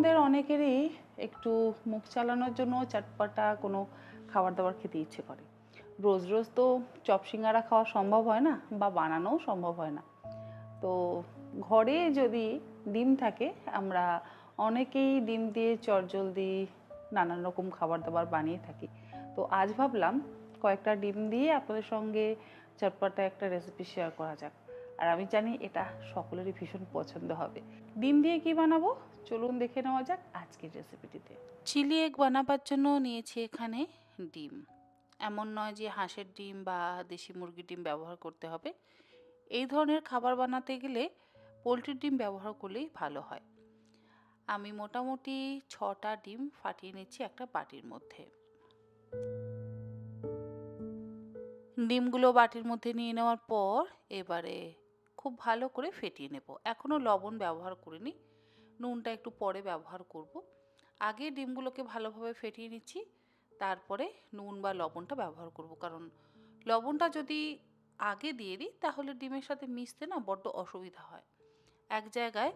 আমাদের অনেকেরই একটু মুখ চালানোর জন্য চটপটা কোনো খাবার দাবার খেতে ইচ্ছে করে। রোজ রোজ তো চপ সিঙ্গারা খাওয়া সম্ভব হয় না বা বানানোও সম্ভব হয় না। তো ঘরে যদি ডিম থাকে, আমরা অনেকেই ডিম দিয়ে চটজলদি নানান রকম খাবার দাবার বানিয়ে থাকি। তো আজ ভাবলাম কয়েকটা ডিম দিয়ে আপনাদের সঙ্গে চটপটা একটা রেসিপি শেয়ার করা যাক। আর আমি জানি এটা সকলেরই ভীষণ পছন্দ হবে। ডিম দিয়ে কি বানাবো চলুন দেখে নেওয়া যাক আজকের রেসিপিটিতে। চিলি এগ বানাবার জন্য নিয়েছি এখানে ডিম। এমন নয় যে হাঁসের ডিম বা দেশি মুরগির ডিম ব্যবহার করতে হবে। এই ধরনের খাবার বানাতে গেলে পোলট্রির ডিম ব্যবহার করলেই ভালো হয়। আমি মোটামুটি 6টা ডিম ফাটিয়ে নিচ্ছি একটা বাটির মধ্যে। ডিমগুলো বাটির মধ্যে নিয়ে নেওয়ার পর এবারে খুব ভালো করে ফেটিয়ে নেব। এখনও লবণ ব্যবহার করিনি, নুনটা একটু পরে ব্যবহার করব। আগে ডিমগুলোকে ভালোভাবে ফেটিয়ে নিচ্ছি, তারপরে নুন বা লবণটা ব্যবহার করব। কারণ লবণটা যদি আগে দিয়ে দিই তাহলে ডিমের সাথে মিশতে না বড্ড অসুবিধা হয়, এক জায়গায়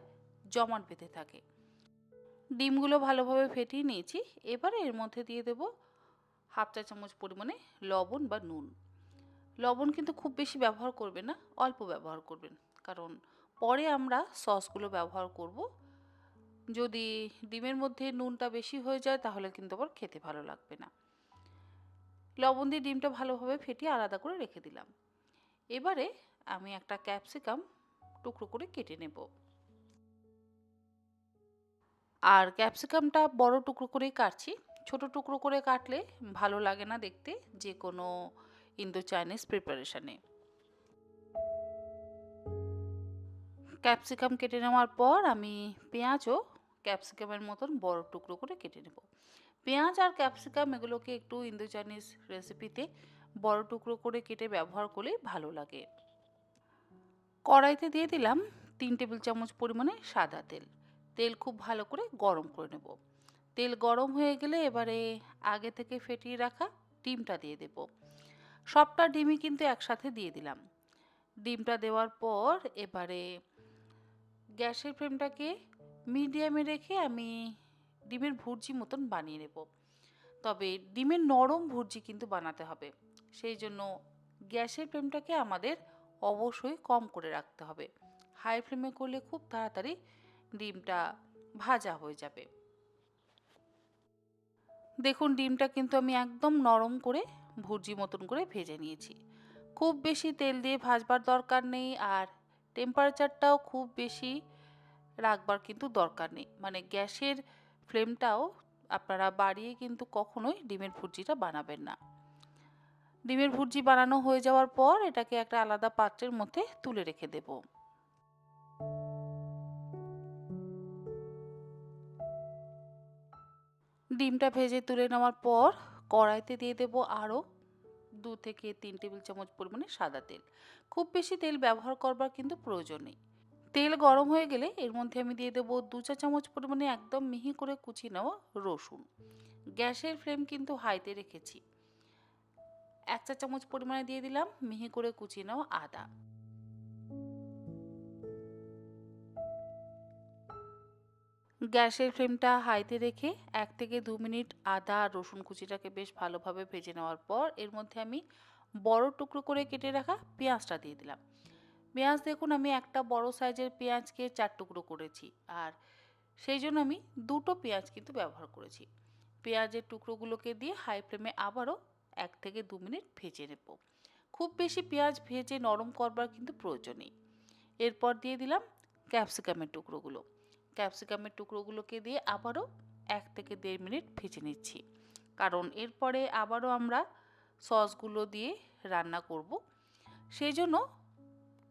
জমাট বেঁধে থাকে। ডিমগুলো ভালোভাবে ফেটিয়ে নিয়েছি। এবারে এর মধ্যে দিয়ে দেব হাফ চা চামচ পরিমাণে লবণ বা নুন। লবণ কিন্তু খুব বেশি ব্যবহার করবেন না, অল্প ব্যবহার করবেন, কারণ পরে আমরা সসগুলো ব্যবহার করব। যদি ডিমের মধ্যে নুনটা বেশি হয়ে যায় তাহলে কিন্তু আবার খেতে ভালো লাগবে না। লবণ দিয়ে ডিমটা ভালোভাবে ফেটিয়ে আলাদা করে রেখে দিলাম। এবারে আমি একটা ক্যাপসিকাম টুকরো করে কেটে নেব। আর ক্যাপসিকামটা বড় টুকরো করেই কাটছি, ছোট টুকরো করে কাটলে ভালো লাগে না দেখতে যে কোনো ইন্দো চাইনিজ প্রিপারেশনে। ক্যাপসিকাম কেটে নেওয়ার পর আমি পেঁয়াজও ক্যাপসিকামের মতন বড় টুকরো করে কেটে নেব। পেঁয়াজ আর ক্যাপসিকাম এগুলোকে একটু ইন্দো চাইনিজ রেসিপিতে বড় টুকরো করে কেটে ব্যবহার করলে ভালো লাগে। কড়াইতে দিয়ে দিলাম 3 টেবিল চামচ পরিমাণে সাদা তেল। তেল খুব ভালো করে গরম করে নেব। তেল গরম হয়ে গেলে এবারে আগে থেকে ফেটিয়ে রাখা ডিমটা দিয়ে দেব। সবটা ডিমই কিন্তু একসাথে দিয়ে দিলাম। ডিমটা দেওয়ার পর এবারে গ্যাসের ফ্লেমটাকে মিডিয়ামে রেখে আমি ডিমের ভুর্জি মতন বানিয়ে নেব। তবে ডিমের নরম ভুর্জি কিন্তু বানাতে হবে, সেই জন্য গ্যাসের ফ্লেমটাকে আমাদের অবশ্যই কম করে রাখতে হবে। হাই ফ্লেমে করলে খুব তাড়াতাড়ি ডিমটা ভাজা হয়ে যাবে। দেখুন ডিমটা কিন্তু আমি একদম নরম করে ভুর্জি মতন করে ভেজে নিয়েছি। খুব বেশি তেল দিয়ে ভাজবার দরকার নেই, আর টেম্পারেচারটাও খুব বেশি রাখবার কিন্তু দরকার নেই। মানে গ্যাসের ফ্লেমটাও আপনারা বাড়িয়ে কিন্তু কখনোই ডিমের ভুর্জিটা বানাবেন না। ডিমের ভুর্জি বানানো হয়ে যাওয়ার পর এটাকে একটা আলাদা পাত্রের মধ্যে তুলে রেখে দেব। ডিমটা ভেজে তুলে নেওয়ার পর কড়াইতে দিয়ে দেব আরও 2 থেকে 3 টেবিল চামচ পরিমাণে সাদা তেল। খুব বেশি তেল ব্যবহার করবার কিন্তু প্রয়োজন নেই। তেল গরম হয়ে গেলে এর মধ্যে আমি দিয়ে দেবো 2 চা চামচ পরিমাণে একদম মিহি করে কুচিয়ে নেওয়া রসুন। গ্যাসের ফ্লেম কিন্তু হাইতে রেখেছি। 1 চা চামচ পরিমাণে দিয়ে দিলাম মিহি করে কুচিয়ে নেওয়া আদা। গ্যাসের ফ্লেমটা হাইতে রেখে 1 থেকে 2 মিনিট আদা আর রসুন কুচিটাকে বেশ ভালোভাবে ভেজে নেওয়ার পর এর মধ্যে আমি বড় টুকরো করে কেটে রাখা পেঁয়াজটা দিয়ে দিলাম। পেঁয়াজ দেখুন আমি একটা বড় সাইজের পেঁয়াজকে 4 টুকরো করেছি, আর সেই জন্য আমি 2টো পেঁয়াজ কিন্তু ব্যবহার করেছি। পেঁয়াজের টুকরোগুলোকে দিয়ে হাই ফ্লেমে আবারও 1 থেকে 2 মিনিট ভেজে নেব। খুব বেশি পেঁয়াজ ভেজে নরম করবার কিন্তু প্রয়োজন নেই। এরপর দিয়ে দিলাম ক্যাপসিকামের টুকরোগুলো। ক্যাপসিকামের টুকরোগুলোকে দিয়ে আবারও 1 থেকে 1.5 মিনিট ভেজে নিচ্ছি, কারণ এরপরে আবারও আমরা সসগুলো দিয়ে রান্না করব। সেই জন্য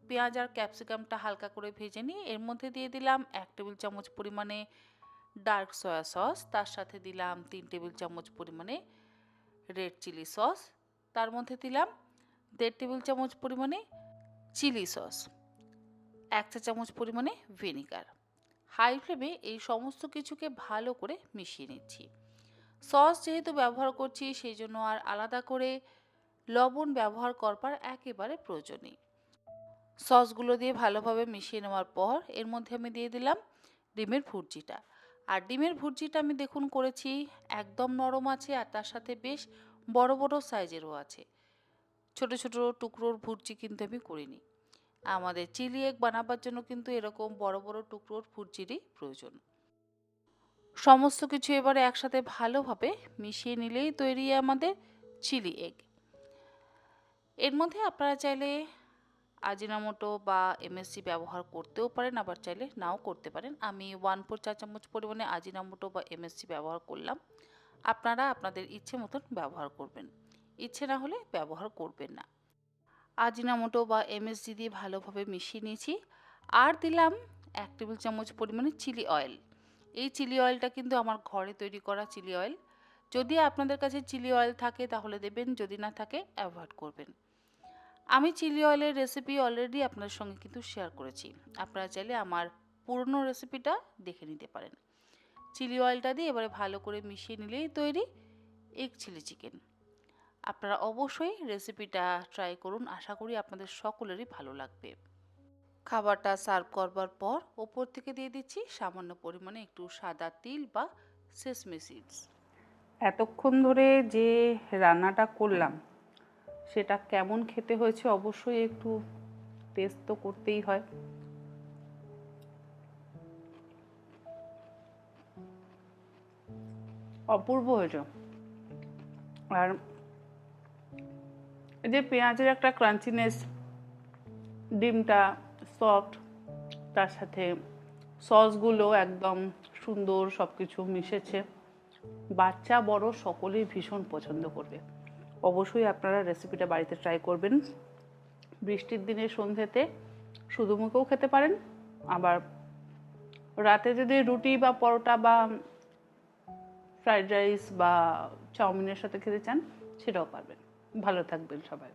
পেঁয়াজ আর ক্যাপসিকামটা হালকা করে ভেজে নিয়ে এর মধ্যে দিয়ে দিলাম 1 টেবিল চামচ পরিমাণে ডার্ক সয়া সস, তার সাথে দিলাম 3 টেবিল চামচ পরিমাণে রেড চিলি সস, তার মধ্যে দিলাম 1.5 টেবিল চামচ পরিমাণে চিলি সস, 1 চা চামচ পরিমাণে ভিনেগার। হাই ফ্লেমে এই সমস্ত কিছুকে ভালো করে মিশিয়ে নিচ্ছি। সস যেহেতু ব্যবহার করছি সেই জন্য আর আলাদা করে লবণ ব্যবহার করবার একেবারে প্রয়োজন নেই। সসগুলো দিয়ে ভালোভাবে মিশিয়ে নেওয়ার পর এর মধ্যে আমি দিয়ে দিলাম ডিমের ভুর্জিটা। আর ডিমের ভুর্জিটা আমি দেখুন করেছি একদম নরম আছে, আর তার সাথে বেশ বড় বড় সাইজেরও আছে। ছোট ছোট টুকরোর ভুর্জি কিন্তু আমি করিনি। আমাদের চিলি এগ বানাবার জন্য কিন্তু এরকম বড় বড় টুকরোর ভুর্জিরই প্রয়োজন। সমস্ত কিছু এবারে একসাথে ভালোভাবে মিশিয়ে নিলেই তৈরি আমাদের চিলি এগ। এর মধ্যে আপনারা চাইলে আজিনামোটো বা এমএসজি ব্যবহার করতেও পারেন, আবার চাইলে নাও করতে পারেন। আমি 1/4 চা চামচ পরিমাণে আজিনামোটো বা এমএসজি ব্যবহার করলাম। আপনারা আপনাদের ইচ্ছে মতন ব্যবহার করবেন, ইচ্ছে না হলে ব্যবহার করবেন না। আজিনামোটো বা এমএসজি দিয়ে ভালোভাবে মিশিয়ে নিয়েছি। আর দিলাম 1 টেবিল চামচ পরিমাণে চিলি অয়েল। এই চিলি অয়েলটা কিন্তু আমার ঘরে তৈরি করা চিলি অয়েল। যদি আপনাদের কাছে চিলি অয়েল থাকে তাহলে দেবেন, যদি না থাকে অ্যাভয়েড করবেন। আমি চিলি অয়েলের রেসিপি অলরেডি আপনাদের সঙ্গে কিন্তু শেয়ার করেছি। আপনারা চাইলে আমার পুরনো রেসিপিটা দেখে নিতে পারেন। চিলি অয়েলটা দিয়ে এবারে ভালো করে মিশিয়ে নিলেই তৈরি এগ চিলি চিকেন। আপনারা অবশ্যই রেসিপিটা ট্রাই করুন, আশা করি আপনাদের সকলেরই ভালো লাগবে। খাবারটা সার্ভ করবার পর ওপর থেকে দিয়ে দিচ্ছি সামান্য পরিমাণে একটু সাদা তিল বা সেসমি সিডস। এতক্ষণ ধরে যে রান্নাটা করলাম সেটা কেমন খেতে হয়েছে অবশ্যই একটু টেস্ট তো করতেই হয়। অপূর্ব হয়েছে। আর এই যে পেঁয়াজের একটা ক্রাঞ্চিনেস, ডিমটা সফট, তার সাথে সসগুলো একদম সুন্দর, সব কিছু মিশেছে। বাচ্চা বড় সকলেই ভীষণ পছন্দ করবে। অবশ্যই আপনারা রেসিপিটা বাড়িতে ট্রাই করবেন। বৃষ্টির দিনে সন্ধ্যেতে শুধু মুখেও খেতে পারেন, আবার রাতে যদি রুটি বা পরোটা বা ফ্রাইড রাইস বা চাউমিনের সাথে খেতে চান সেটাও পারবেন। ভালো থাকবেন সবাই।